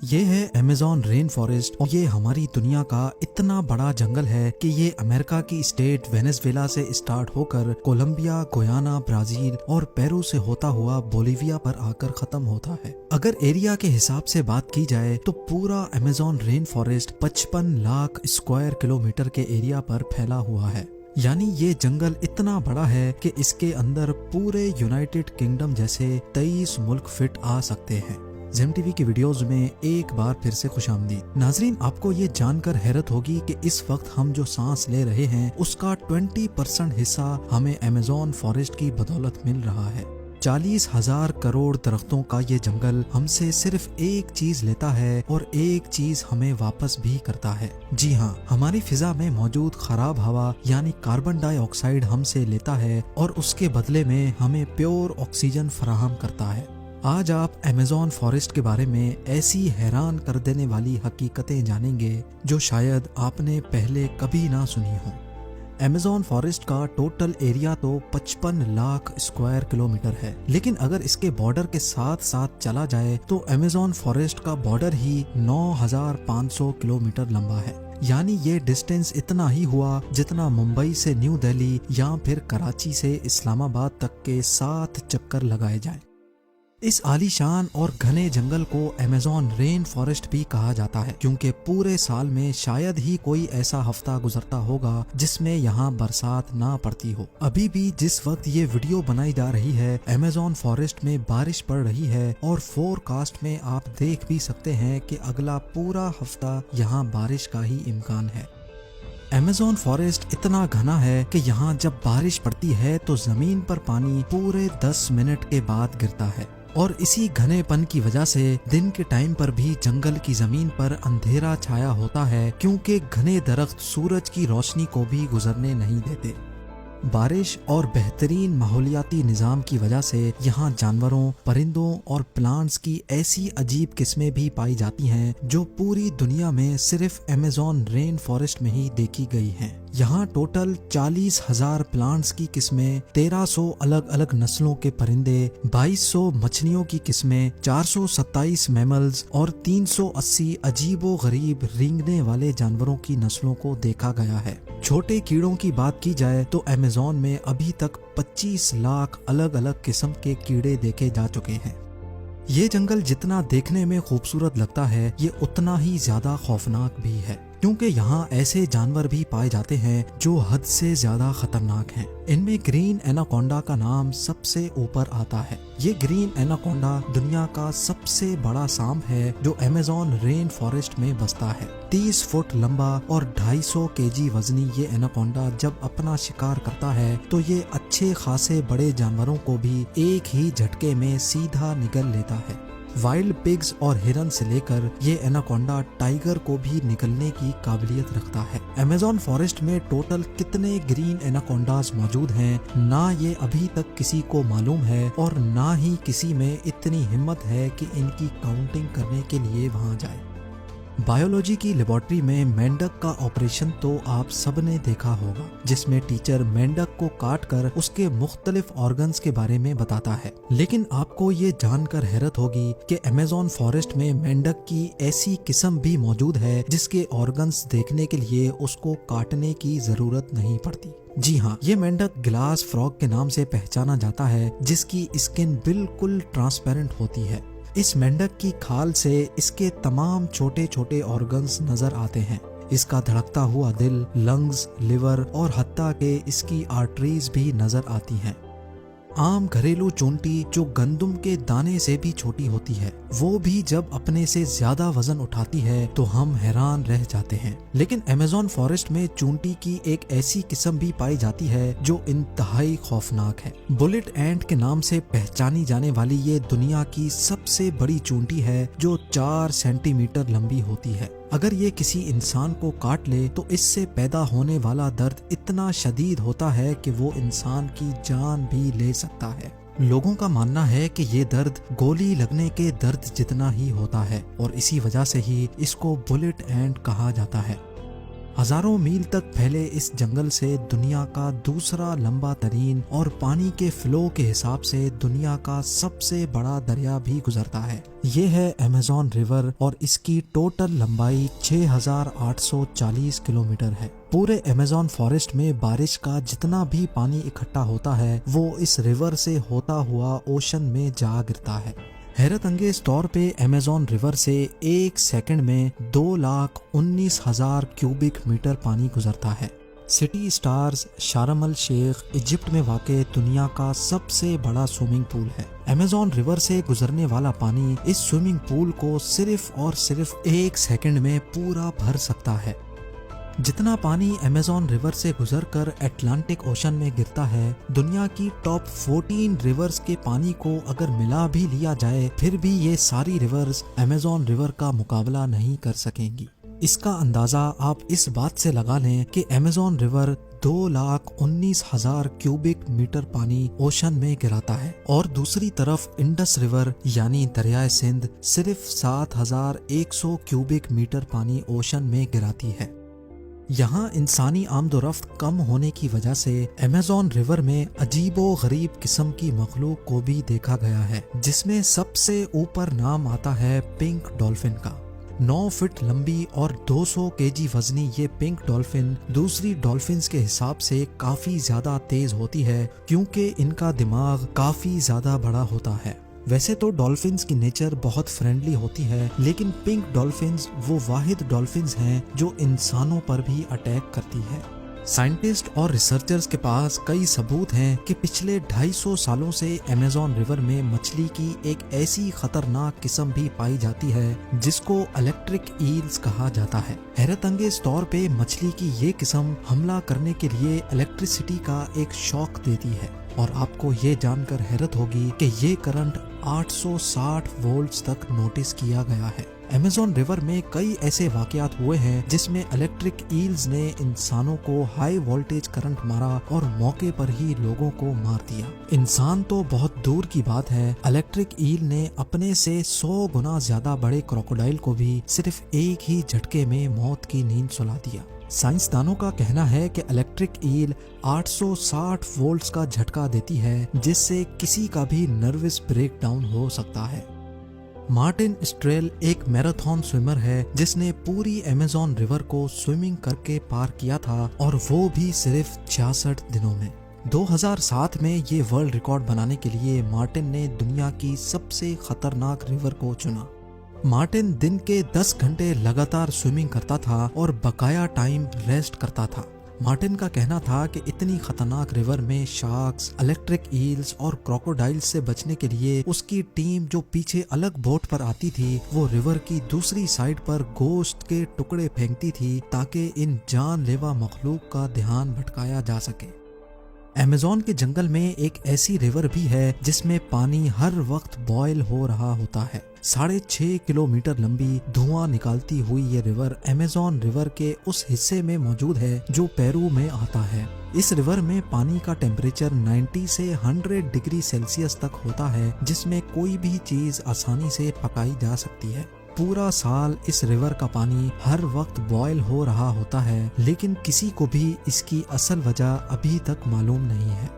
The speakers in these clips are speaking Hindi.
ये है अमेज़न रेन फॉरेस्ट और ये हमारी दुनिया का इतना बड़ा जंगल है कि ये अमेरिका की स्टेट वेनेजुएला से स्टार्ट होकर कोलंबिया, गुयाना, ब्राजील और पेरू से होता हुआ बोलिविया पर आकर खत्म होता है। अगर एरिया के हिसाब से बात की जाए तो पूरा Amazon rain forest 55 lakh square kilometre के एरिया पर फैला हुआ है। यानी ये जंगल इतना बड़ा है कि इसके अंदर पूरे यूनाइटेड किंगडम जैसे 23 मुल्क फिट आ सकते हैं। जेम टीवी की वीडियोस में एक बार फिर से खुशामदीद। नाजरीन, आपको ये जानकर हैरत होगी कि इस वक्त हम जो सांस ले रहे हैं उसका 20% हिस्सा हमें अमेज़न फॉरेस्ट की बदौलत मिल रहा है। 40,000 करोड़ दरख्तों का ये जंगल हमसे सिर्फ एक चीज लेता है और एक चीज हमें वापस भी करता है। जी हाँ, हमारी फिजा में मौजूद खराब हवा यानी कार्बन डाइऑक्साइड हमसे लेता है और उसके बदले में हमें प्योर ऑक्सीजन फराहम करता है। आज आप अमेज़न फॉरेस्ट के बारे में ऐसी हैरान कर देने वाली हकीकतें जानेंगे जो शायद आपने पहले कभी ना सुनी हो। अमेज़न फॉरेस्ट का टोटल एरिया तो 55 लाख स्क्वायर किलोमीटर है, लेकिन अगर इसके बॉर्डर के साथ साथ चला जाए तो अमेज़न फॉरेस्ट का बॉर्डर ही 9,500 किलोमीटर लंबा है। यानी ये डिस्टेंस इतना ही हुआ जितना मुंबई से न्यू दिल्ली या फिर कराची से इस्लामाबाद तक के 7 चक्कर लगाए जाएं। इस आलीशान और घने जंगल को अमेज़न रेन फॉरेस्ट भी कहा जाता है क्योंकि पूरे साल में शायद ही कोई ऐसा हफ्ता गुजरता होगा जिसमें यहाँ बरसात ना पड़ती हो। अभी भी जिस वक्त ये वीडियो बनाई जा रही है अमेज़न फॉरेस्ट में बारिश पड़ रही है और फोरकास्ट में आप देख भी सकते हैं कि अगला पूरा हफ्ता यहाँ बारिश का ही इम्कान है। अमेज़न फॉरेस्ट इतना घना है कि यहाँ जब बारिश पड़ती है तो जमीन पर पानी पूरे 10 मिनट के बाद गिरता है और इसी घनेपन की वजह से दिन के टाइम पर भी जंगल की जमीन पर अंधेरा छाया होता है क्योंकि घने दरख्त सूरज की रोशनी को भी गुजरने नहीं देते। बारिश और बेहतरीन माहौलियाती निज़ाम की वजह से यहाँ जानवरों, परिंदों और प्लांट्स की ऐसी अजीब किस्में भी पाई जाती हैं जो पूरी दुनिया में सिर्फ अमेज़न रेन फॉरेस्ट में ही देखी गई हैं। यहाँ टोटल 40,000 प्लांट्स की किस्में, 1300 अलग अलग नस्लों के परिंदे, 2200 मछलियों की किस्में, 427 मैमल्स और 380 अजीबो गरीब रेंगने वाले जानवरों की नस्लों को देखा गया है। छोटे कीड़ों की बात की जाए तो अमेज़न में अभी तक 25 लाख अलग अलग किस्म के कीड़े देखे जा चुके हैं। ये जंगल जितना देखने में खूबसूरत लगता है ये उतना ही ज्यादा खौफनाक भी है क्योंकि यहाँ ऐसे जानवर भी पाए जाते हैं जो हद से ज्यादा खतरनाक हैं। इनमें ग्रीन एनाकोंडा का नाम सबसे ऊपर आता है। ये ग्रीन एनाकोंडा दुनिया का सबसे बड़ा सांप है जो अमेज़न रेन फॉरेस्ट में बसता है। 30 फुट लंबा और 250 केजी वजनी ये एनाकोंडा जब अपना शिकार करता है तो ये अच्छे खासे बड़े जानवरों को भी एक ही झटके में सीधा निगल लेता है। वाइल्ड पिग्स और हिरन से लेकर ये एनाकोंडा टाइगर को भी निगलने की काबिलियत रखता है। अमेज़न फॉरेस्ट में टोटल कितने ग्रीन एनाकोंडास मौजूद हैं ना ये अभी तक किसी को मालूम है और ना ही किसी में इतनी हिम्मत है कि इनकी काउंटिंग करने के लिए वहां जाए। बायोलॉजी की लेबोरेटरी में मेंढक का ऑपरेशन तो आप सबने देखा होगा जिसमें टीचर मेंढक को काट कर उसके मुख्तलिफ ऑर्गन्स के बारे में बताता है। लेकिन आपको ये जानकर हैरत होगी कि अमेज़न फॉरेस्ट में मेंढक की ऐसी किस्म भी मौजूद है जिसके ऑर्गन्स देखने के लिए उसको काटने की जरूरत नहीं पड़ती। जी हाँ, ये मेंढक ग्लास फ्रॉग के नाम से पहचाना जाता है जिसकी स्किन बिल्कुल ट्रांसपेरेंट होती है। इस मेंढक की खाल से इसके तमाम छोटे छोटे ऑर्गन्स नजर आते हैं। इसका धड़कता हुआ दिल, लंग्स, लिवर और हत्ता के इसकी आर्टरीज भी नजर आती हैं। आम घरेलू चूंटी जो गंदुम के दाने से भी छोटी होती है वो भी जब अपने से ज्यादा वजन उठाती है तो हम हैरान रह जाते हैं। लेकिन अमेज़न फॉरेस्ट में चूंटी की एक ऐसी किस्म भी पाई जाती है जो इंतहाई खौफनाक है। बुलेट एंट के नाम से पहचानी जाने वाली ये दुनिया की सबसे बड़ी चूंटी है जो 4 सेंटीमीटर लंबी होती है। अगर ये किसी इंसान को काट ले तो इससे पैदा होने वाला दर्द इतना शदीद होता है कि वो इंसान की जान भी ले सकता है। लोगों का मानना है कि ये दर्द गोली लगने के दर्द जितना ही होता है और इसी वजह से ही इसको बुलेट एंट कहा जाता है। हजारों मील तक फैले इस जंगल से दुनिया का दूसरा लंबा तरीन और पानी के फ्लो के हिसाब से दुनिया का सबसे बड़ा दरिया भी गुजरता है। ये है अमेज़न रिवर और इसकी टोटल लंबाई 6840 किलोमीटर है। पूरे अमेज़न फॉरेस्ट में बारिश का जितना भी पानी इकट्ठा होता है वो इस रिवर से होता हुआ ओशन में जा गिरता है। हैरत अंगेज तौर पे अमेज़न रिवर से एक सेकंड में 2,19,000 क्यूबिक मीटर पानी गुजरता है। सिटी स्टार्स शार्म अल शेख इजिप्ट में वाक़ दुनिया का सबसे बड़ा स्विमिंग पूल है। अमेज़न रिवर से गुजरने वाला पानी इस स्विमिंग पूल को सिर्फ और सिर्फ एक सेकंड में पूरा भर सकता है। जितना पानी अमेज़न रिवर से गुजरकर अटलांटिक ओशन में गिरता है, दुनिया की टॉप 14 रिवर्स के पानी को अगर मिला भी लिया जाए फिर भी ये सारी रिवर्स अमेज़न रिवर का मुकाबला नहीं कर सकेंगी। इसका अंदाजा आप इस बात से लगा लें कि अमेज़न रिवर 2,19,000 क्यूबिक मीटर पानी ओशन में गिराता है और दूसरी तरफ इंडस रिवर यानी दरियाए सिंध सिर्फ 7,100 क्यूबिक मीटर पानी ओशन में गिराती है। यहाँ इंसानी आमदोरफ्त कम होने की वजह से अमेज़न रिवर में अजीबो गरीब किस्म की मखलूक को भी देखा गया है, जिसमें सबसे ऊपर नाम आता है पिंक डॉल्फिन का। 9 फीट लंबी और 200 केजी वजनी ये पिंक डॉल्फिन दूसरी डॉल्फिन्स के हिसाब से काफी ज्यादा तेज होती है क्योंकि इनका दिमाग काफी ज्यादा बड़ा होता है। वैसे तो डॉल्फिन्स की नेचर बहुत फ्रेंडली होती है, लेकिन पिंक डॉल्फिन्स वो वाहिद डॉल्फिन्स हैं जो इंसानों पर भी अटैक करती है। साइंटिस्ट और रिसर्चर्स के पास कई सबूत हैं कि पिछले 250 सालों से अमेज़न रिवर में मछली की एक ऐसी खतरनाक किस्म भी पाई जाती है जिसको इलेक्ट्रिक ईल्स कहा जाता है। हैरत अंगेज तौर पे मछली की ये किस्म हमला करने के लिए इलेक्ट्रिसिटी का एक शॉक देती है और आपको ये जानकर हैरत होगी कि ये करंट 860 वोल्ट्स तक नोटिस किया गया है। अमेज़न रिवर में कई ऐसे वाकयात हुए हैं जिसमें इलेक्ट्रिक ईल्स ने इंसानों को हाई वोल्टेज करंट मारा और मौके पर ही लोगों को मार दिया। इंसान तो बहुत दूर की बात है, इलेक्ट्रिक ईल ने अपने से 100 गुना ज्यादा बड़े क्रोकोडाइल को भी सिर्फ एक ही झटके में मौत की नींद सुला दिया। साइंसदानों का कहना है कि इलेक्ट्रिक ईल 860 वोल्ट्स का झटका देती है जिससे किसी का भी नर्वस ब्रेकडाउन हो सकता है। मार्टिन स्ट्रेल एक मैराथन स्विमर है जिसने पूरी अमेज़न रिवर को स्विमिंग करके पार किया था और वो भी सिर्फ 66 दिनों में। 2007 में ये वर्ल्ड रिकॉर्ड बनाने के लिए मार्टिन ने दुनिया की सबसे खतरनाक रिवर को चुना। मार्टिन दिन के 10 घंटे लगातार स्विमिंग करता था और बकाया टाइम रेस्ट करता था। मार्टिन का कहना था कि इतनी खतरनाक रिवर में शार्क्स, इलेक्ट्रिक ईल्स और क्रोकोडाइल्स से बचने के लिए उसकी टीम जो पीछे अलग बोट पर आती थी वो रिवर की दूसरी साइड पर गोश्त के टुकड़े फेंकती थी ताकि इन जानलेवा मखलूक का ध्यान भटकाया जा सके। अमेज़न के जंगल में एक ऐसी रिवर भी है जिसमें पानी हर वक्त बॉयल हो रहा होता है। 6.5 किलोमीटर लंबी धुआं निकालती हुई ये रिवर अमेज़न रिवर के उस हिस्से में मौजूद है जो पेरू में आता है। इस रिवर में पानी का टेम्परेचर 90 से 100 डिग्री सेल्सियस तक होता है जिसमें कोई भी चीज आसानी से पकाई जा सकती है। पूरा साल इस रिवर का पानी हर वक्त बॉयल हो रहा होता है, लेकिन किसी को भी इसकी असल वजह अभी तक मालूम नहीं है।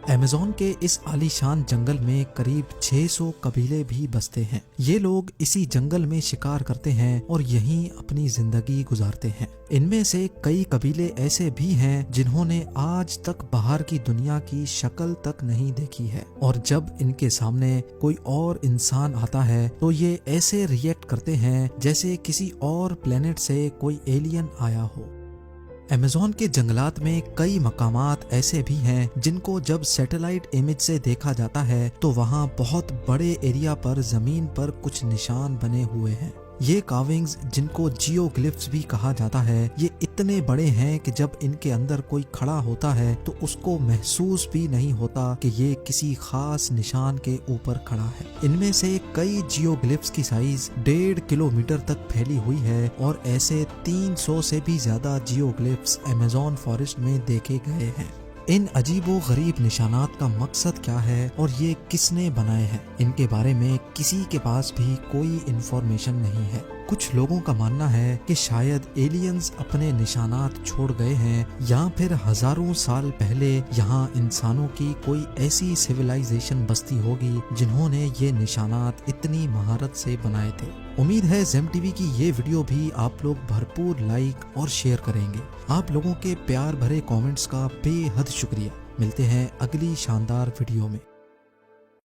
अमेज़न के इस आलीशान जंगल में करीब 600 कबीले भी बसते हैं। ये लोग इसी जंगल में शिकार करते हैं और यहीं अपनी जिंदगी गुजारते हैं। इनमें से कई कबीले ऐसे भी हैं जिन्होंने आज तक बाहर की दुनिया की शक्ल तक नहीं देखी है और जब इनके सामने कोई और इंसान आता है तो ये ऐसे रिएक्ट करते हैं जैसे किसी और प्लेनेट से कोई एलियन आया हो। अमेज़न के जंगलात में कई मकामात ऐसे भी हैं जिनको जब सैटेलाइट इमेज से देखा जाता है तो वहाँ बहुत बड़े एरिया पर जमीन पर कुछ निशान बने हुए हैं। ये कार्विंग्स जिनको जियोग्लिफ्स भी कहा जाता है, ये इतने बड़े हैं कि जब इनके अंदर कोई खड़ा होता है तो उसको महसूस भी नहीं होता कि ये किसी खास निशान के ऊपर खड़ा है। इनमें से कई जियोग्लिफ्स की साइज 1.5 किलोमीटर तक फैली हुई है और ऐसे 300 से भी ज्यादा जियोग्लिफ्स अमेज़न फॉरेस्ट में देखे गए हैं। इन अजीबो गरीब निशानात का मकसद क्या है और ये किसने बनाए हैं, इनके बारे में किसी के पास भी कोई इन्फॉर्मेशन नहीं है। कुछ लोगों का मानना है कि शायद एलियंस अपने निशानात छोड़ गए हैं या फिर हजारों साल पहले यहाँ इंसानों की कोई ऐसी सिविलाइजेशन बस्ती होगी जिन्होंने ये निशानात इतनी महारत से बनाए थे। उम्मीद है जेम टीवी की ये वीडियो भी आप लोग भरपूर लाइक और शेयर करेंगे। आप लोगों के प्यार भरे कमेंट्स का बेहद शुक्रिया। मिलते हैं अगली शानदार वीडियो में।